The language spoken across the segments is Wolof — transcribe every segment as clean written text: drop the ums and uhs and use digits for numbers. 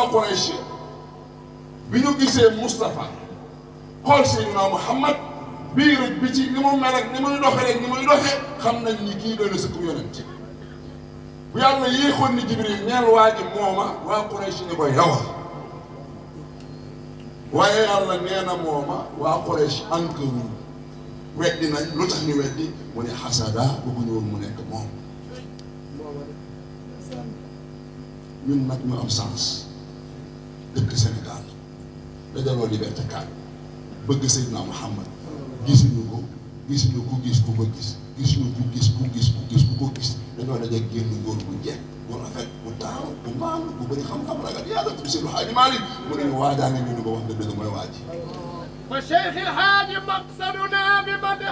waa Quraysh bi ñu gisee Moustapha xool Seydina Muhammad biir bi ci ni mu mel ak ni muy doxee rek ni muy doxee xam nañ ni kii doy na sëkk yonent bu yàlla yéexoon ni Jibril ñeel waa ji mooma waa Quraysh ni ko yow waaye yàlla nee na mooma waa Quraysh ankaru weddi nañ lu tax ñu weddi mu ne xasada bëgguñu woon mu nekk moom ñun nag ñu am sens dëkk Sénégal dajaloo Liberté 4 bëgg Seydina Muhammad gisuñu ko ku gis ku ko gis gisuñu ku gis ku ko gis dañoo daje génn góor bu jekk bu rafet bu taaw bu maanu bu bëri xam-xam ragal yàlla tudd Seydou Hadji Malick mu ne ñu waajaa nga ñu ko wax dëgg mooy waaji fa Cheikh El Hadji maqsaduna bi madhi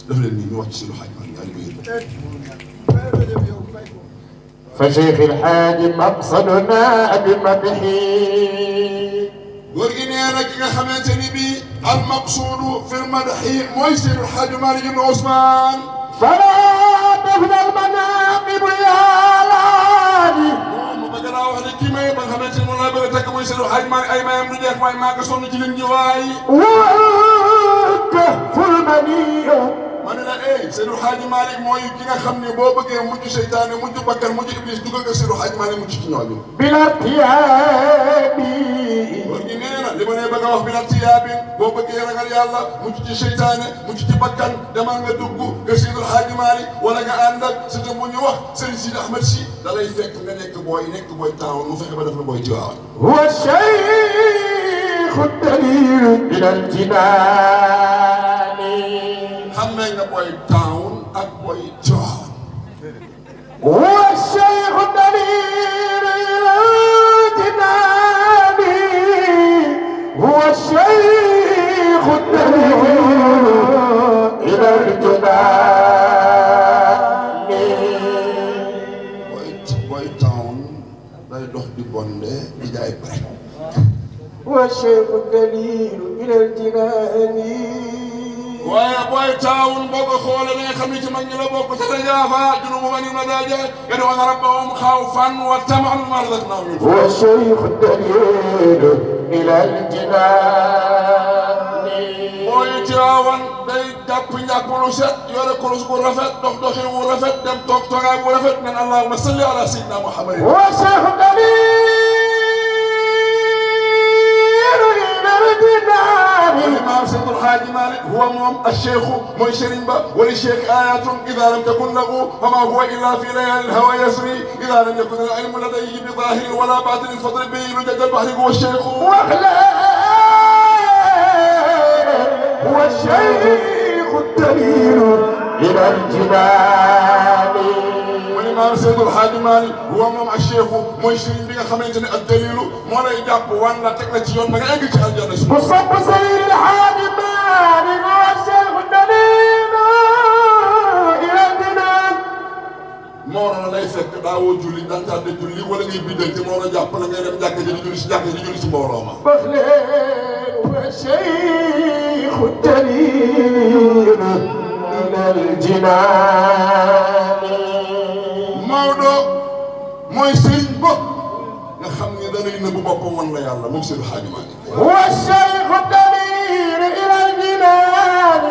daf leen nii ñu wax ci Seydou Hadji Malick ñaari bëyër فشيخ الحاج مقصدنا بمدحه góor gi nee na ki nga xamante ni bii al maqsuudu fil madhi mooy Seydou Hadji Malick ibn Ousmane فلا تفنى المناقب يا لالي mu bëgg laa wax ne kii may ba nga xamante ni moom laa bëgg a teg mooy Seydou Hadji Malick ay mayam du jeex waaye maa nga sonn ci lim ji waay والكهف المنيع ma ne la Seydou Hadji Malick mooy ki nga xam ne boo bëggee mujj seytaane mujj bakkan mujj iblis dugal nga Seydou Hadji Malick mujj ci ñooñu. بلا ارتياب góor gi nee na li ma nee bëgg a wax bi la tiyaabi boo bëggee ragal yàlla mujj ci seytaane mujj ci bakkan demal nga dugg nga Seydou Hadji Malick wala nga ànd ak surtout bu ñu wax Serigne Sidi Ahmed Sy da lay fekk nga nekk booy temps mu fexe ba def la booy Tiwaawan. هو الشيخ الدليل الى الجنان xammee nga booy town ak booy Tiwaawan. هو الشيخ الدليل إلى الجنان هو الشيخ الدليل إلى الجنان booy town day dox di bonde di jaay pare. هو الشيخ الدليل إلى الجنان waaye booy taawun boo ko xoolee da nga xam ne ci mag ñi la bokk tatajaafa junubuhum anil madaaji' yad'uuna rabbahum xawfan wa tama'an mimmaa razaqnaahum هو الشيخ الدليل إلى الجنان booy Tiwaawan day jàpp njàpp lu set yore kurus gu rafet dox doxin wu rafet dem toog toogaay bu rafet nan allahumma salli ala sayyidina Muhammadin هو الشيخ الدليل إلى الجنان الإمام سيد الحاج مالك هو موم الشيخ موي شرين با وللشيخ آيات إذا لم تكن له فما هو إلا في ليالي الهوى يسري إذا لم يكن العلم لديه بظاهر ولا باطن فاضرب به لجد البحر هو الشيخ هو الشيخ الدليل إلى الجنان والإمام سيد الحاج مالك هو موم الشيخ موي شرين بيغا خامتاني الدليل مو لاي جاب وان لا تك لا سي يون ما اغي سي الجنه مصطفى سيد الحاج مالك هو الشيخ الدليل إلى الجنان Mawla lay fekk daawoo julli daan tànn julli wala ngay bindante moo la jàpp la ngay dem jàkka ji di julli si jàkka ji di julli si mbooloo ma. هو الشيخ الدليل إلى الجنان Maodo mooy sëriñ bopp nga xam ne da lay nëbbu boppam wan la yàlla moom Seydou Hadji Malick. هو الشيخ الدليل إلى الجنان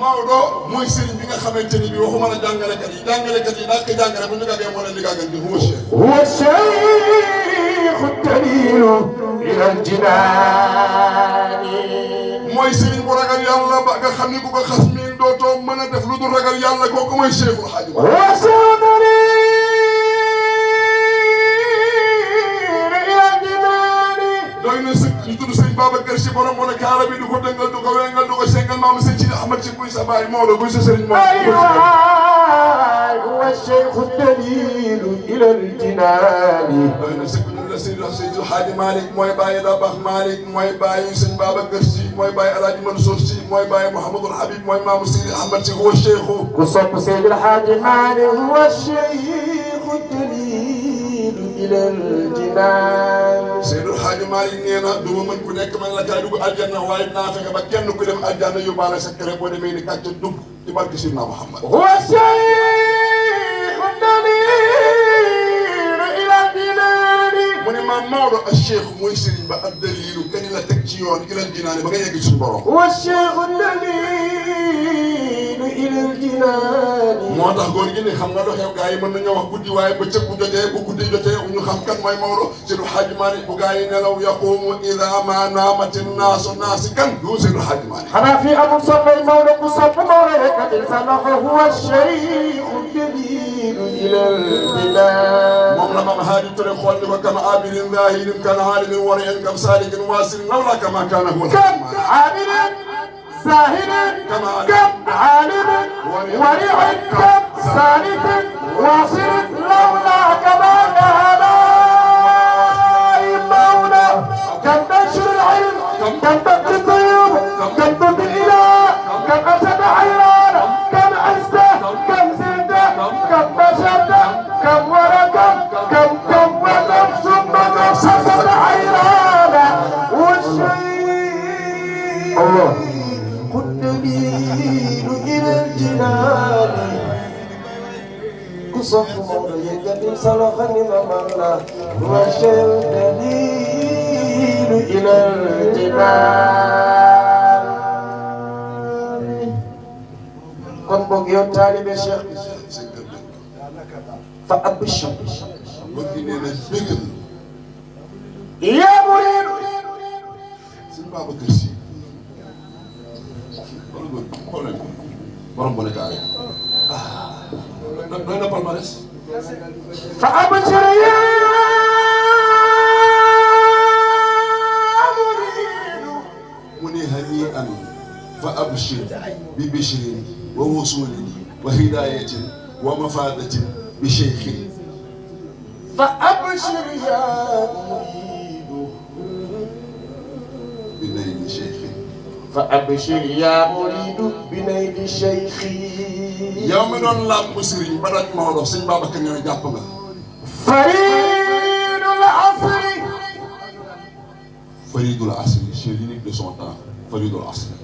Maodo mooy sëriñ bi nga xamante ni bii waxuma la jàngalekat yi daa ko jàngale bu ñu gàggee moo leen di gàggal di huwa cheikh. هو الشيخ الدليل إلى الجنان mooy sëriñ bu ragal yàlla ba nga xam ni ku ko xas miin dootoo mën a def lu dul ragal yàlla kooku mooy Seydou Hadji Malick. هو الشيخ الدليل إلى الجنان doy na sëkk ñu tudd sëñ Babacar Si borom mu ne kaala bi du ko dëngal du ko wengal du ko sengal maamu sëñ Sidi Ahmed Si buy sa baay Maodo buy sa sëriñ Maodo. أيوة هو الشيخ الدليل إلى الجنان doy na sëkk ñu la Seydou Hadji Malick mooy bàyyi Dabax Malick mooy bàyyi sëñ Babacar Si mooy bàyyi El Hadj Mansour Si mooy bàyyi Mouhamadul Habib mooy maamu Sidi Ahmed Si huwa cheikhu. قصة سيد الحاج مالك هو الشيخ الدليل إلى الجنان Seydou Hadji Malick nee na du ma mën ku nekk man la kaay dugg aljanna waaye naa fexe ba kenn ku dem aljanna yóbbaale sa kër boo demee ni kàcce dugg ci barke Sidna Muhammad. هو الشيخ الدليل إلى الجنان mu ne maam Maodo ak cheikh mooy sëriñ ba ak dalilu kañ la teg ci yoon ilal jinaani ba nga yegg suñu borom. wa cheikhu dalilu ilal jinaani. moo tax góor gi ne xam nga doxew gaa yi mën nañoo wax guddi waaye bëccëg bu jotee bu guddi jotee ñu xam kan mooy Maodo Seydi Hadji Malick bu gaa yi nelaw yaqumu ida ma naamati naasu naasi kan du Seydi Hadji Malick. xanaa fii amul soppay Maodo ku sopp Maodo rek a sa loxo huwa cheikhu dalilu ilal jinaani. moom la maam Haadi Touré xool ni ko kam abirin zahirin kan aalimin wari'in kam salikin wasilin lawla kama kana huwa كم عابد زاهد كم عالم ورع كم سالك واصل لولاك ما كان مولى كم نشر العلم كم تقي الطيوب كم تبدي الاله كم اشد حيران كم عزته كم زنده كم بشرته كم ورقه كم وكم ثم قصصت حيران والشيء الله قد دليل الى الجنان كصف مولى يقدم صلخني مملا والشيء دليل الى الجنان كن بوغيو طالب الشيخ فابشر يا مريد sëñ Babacar Sy borom bu nekk ay doy na palmarès فأبشر يا مريد mu ne hani'an fa abshir bi bishrin wa wusulin wa hidayatin wa mafadatin bi cheikhin فأبشر يا مريد bi nayli cheikhin فأبشر يا مريد بنيل شيخي yow mi doon làmb sëriñ ba daj Maodo sëñ Babacar ñoo jàpp nga فريد العصر Faridul Asri c'est l'unique de son temps Faridul Asri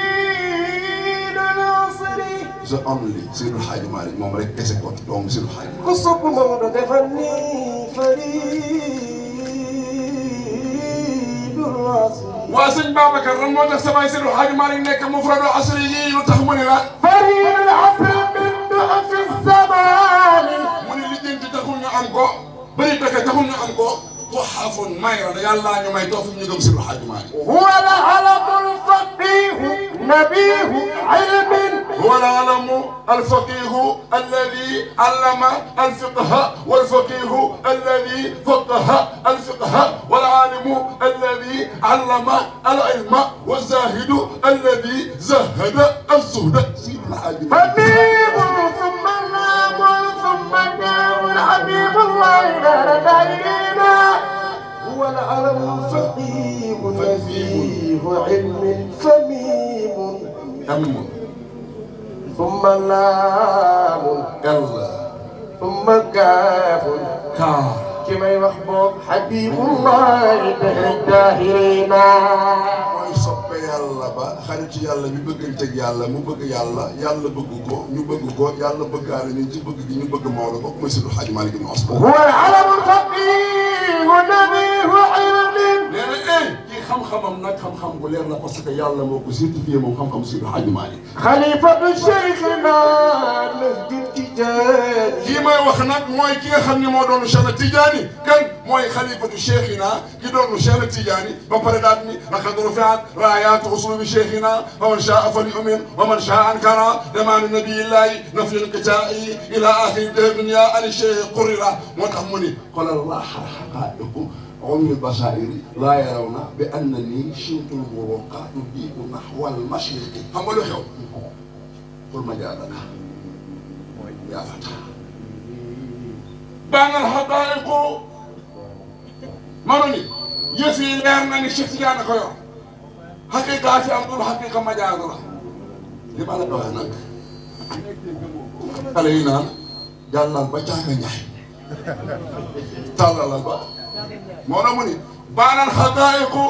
فريد العصر the only Seydi Hadji Malick moom rek kese ko doomu Seydi Hadji Malick قصب مولى دفني فريد العصر waa sëñ Babacar lan moo tax samay Seydi Hadji Malick nekk mufradu asri yi lu tax mu ne la فريد العصر من ضعف الزمان mu ne lijjanti taxul ñu am ko bëri pexe taxul ñu am ko tuxafun may la yàlla ñu may toog ñu gëm Seydi Hadji Malick هو العلم الفقيه نبيه علم هو العلم الفقيه الذي علم الفقه والفقيه الذي فقه الفقه والعالم الذي علم العلم والزاهد الذي زهد الزهد سيد الحاج حبيب ثم النام ثم النام حبيب الله دار دارنا هو العلم الفقيه نزيه علم فميم أم ثم اللام كلا ثم كاف كا كما يخبر حبيب الله الداهرين mooy soppe yàlla ba xaritu yàlla bi bëgganteeg yàlla mu bëgg yàlla yàlla bëgg ko ñu bëgg ko yàlla bëggaale ñu ci bëgg gi ñu bëgg Maodo kooku mooy Seydi Hadji Malick ibn Ousmane هو العلم الفقيه نبيه علم nee na kii xam-xamam nag xam-xam bu leer la parce que yàlla moo ko certifié moom xam-xam Seydi Hadji Malick خليفة شيخنا نهج التجاني kii may wax nag mooy ki nga xam ne moo doon Cheikh Tidiane kan mooy xalifatu cheikhina ki doon Cheikh Tidiane ba pare daal ni laqad rufi'at raayaatu uslubi cheikhina fa man shaa falyu'min wa man shaa ankara damaanu nabiyillahi nafyul qitaa'i ila axiri dunya ali cheikh qurira moo tax mu ni xoolal laaxa xaqaa'iqu عمي البصائر لا يرون بأنني شئت البروق تضيء نحو المشرق هم له خير قل ما جاءك يا فتى بان الحقائق مرني يفي ليرنا ني شيخ تيانا كو حقيقه في امر حقيقه مجاز لا لما لا دوخ نك علينا جالال با جاغا نياي تالال با moo na mu ni baanal xaqaayiqu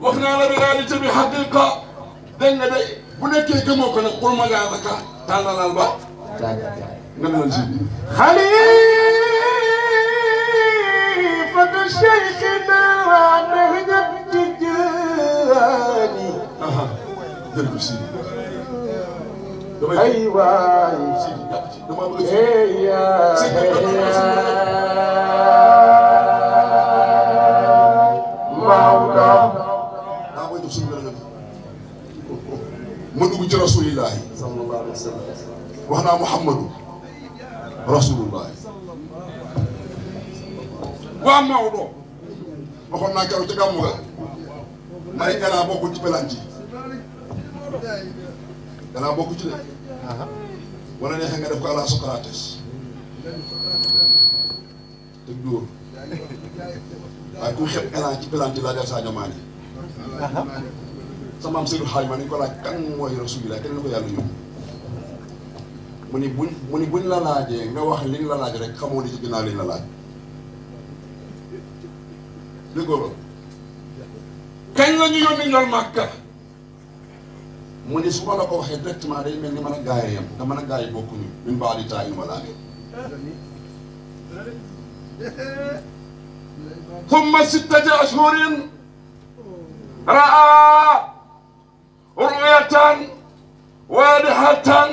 wax naa la réalité bi xaqiqa dégg nga day bu nekkee gëmoo ko nag pour ma jaaraka tàllalal ba خليفة شيخنا نهج التجاني أيوة مدوب رسول الله صلى الله عليه وسلم وهنا محمد رسول الله وأما أولو وخلنا كرو تكامل ما يكنا بوكو تبلانجي كنا بوكو تلا ولا نحن نفكر على سقراطس تقدر أكو خير كنا تبلانجي لا جالس أجمعني sama am Seydou Xaay ma ni ko laaj kan mooy Rasulullah kenn ko yàlla ñëw mu ni buñ la laajee nga wax liñ la laaj rek xamoo ni ci ginnaaw liñ la laaj déggoo loolu kañ la ñu yónni ñool Màkka mu ni su ma la ko waxee directement day mel ni mën a gaay yam te mën a gaay bokkuñu min baa di taa in wala ثم 6 أشهر رأى رؤية واضحة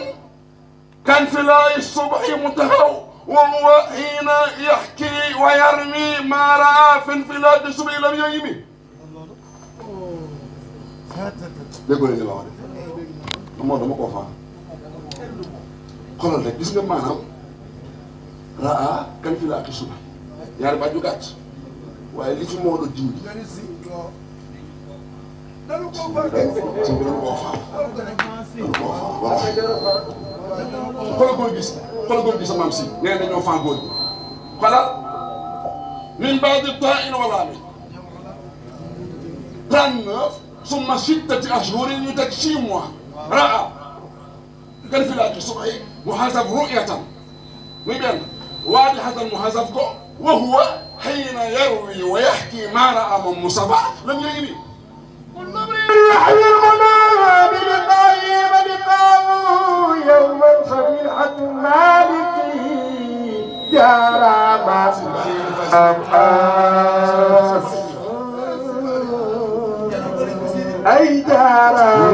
كانفلاء الصبح متهو وهو حين يحكي ويرمي ما رأى في انفلات الصبح لم يرمي. dégg nga li ma wax de moo dama koo faa xoolal rek gis nga maanaam raa kanfilaat الصبح ñaari baat yu gàtt waaye li fi moo doon dindi. xoolal góor gis sa maam si nee na ñoo faa góor gi xoolal min baadi taa in wala mi 39 summa 6 ashhurin ñu teg 6 mois raa kanfilaat الصبح muhasab ru'yatan muy benn waadihatan muhasab ko wa huwa hiina yarwi wa yahki maa raa moom Mustafa lam yëgi يحيي المنى بلقائه ولقاؤه يوما صبيحة مالك جرى ما أي جرى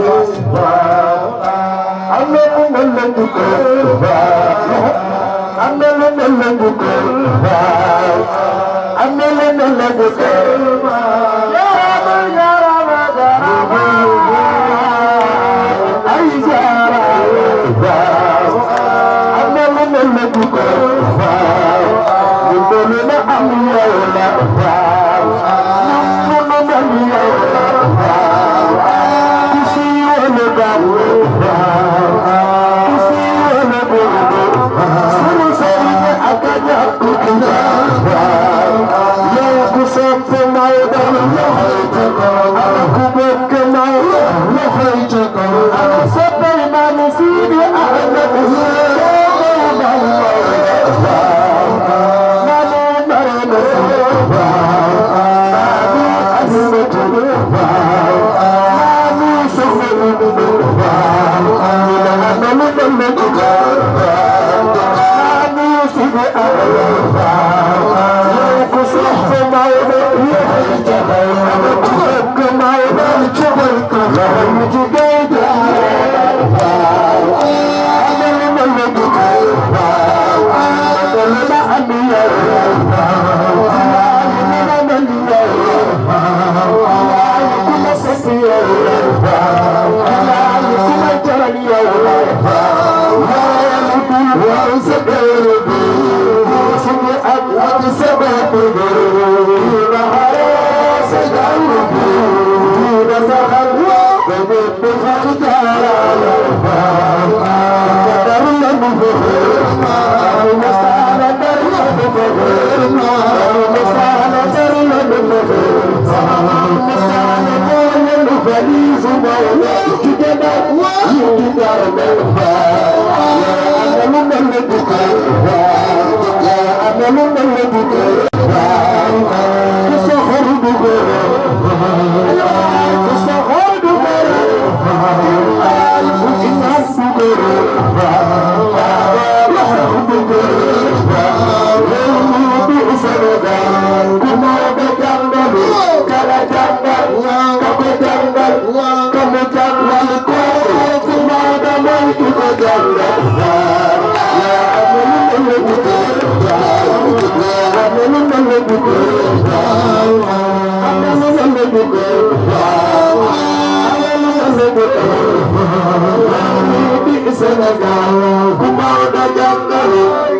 Sénégal ku Maodo jàngal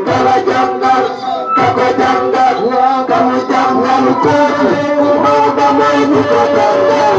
kala jàngal kako jàngal kamu jàngal kooku ku Maodo mooy ñu ko jàngal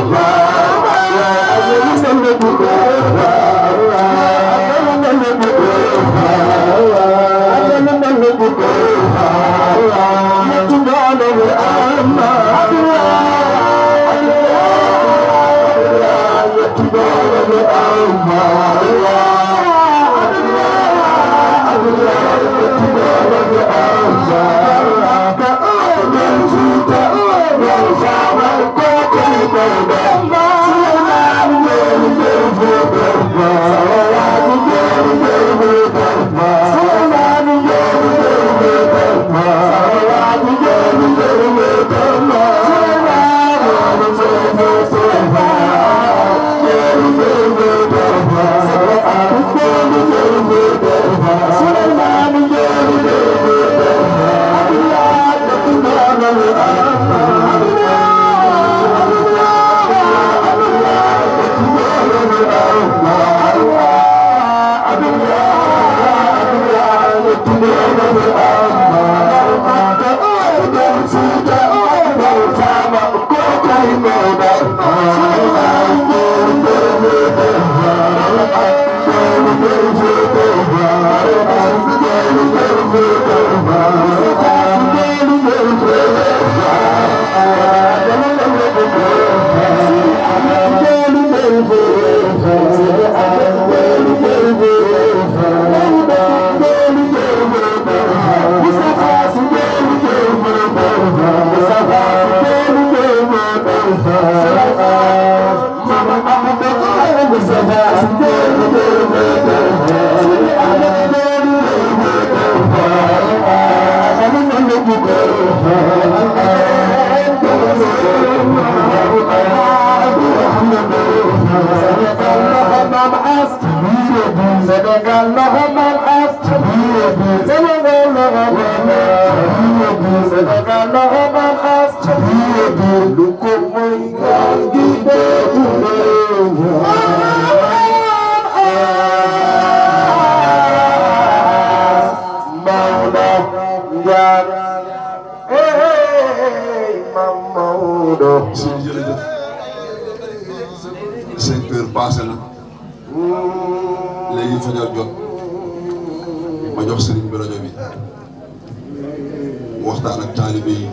waxtaan ak taalibe yi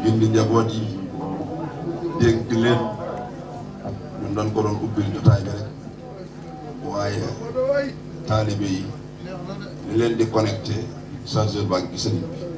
gindi njaboot yi dénk leen ñun dañ ko doon ubbil jotaay bi rek waaye taalibe yi li leen di connecté chargeur baa ngi sëriñ bi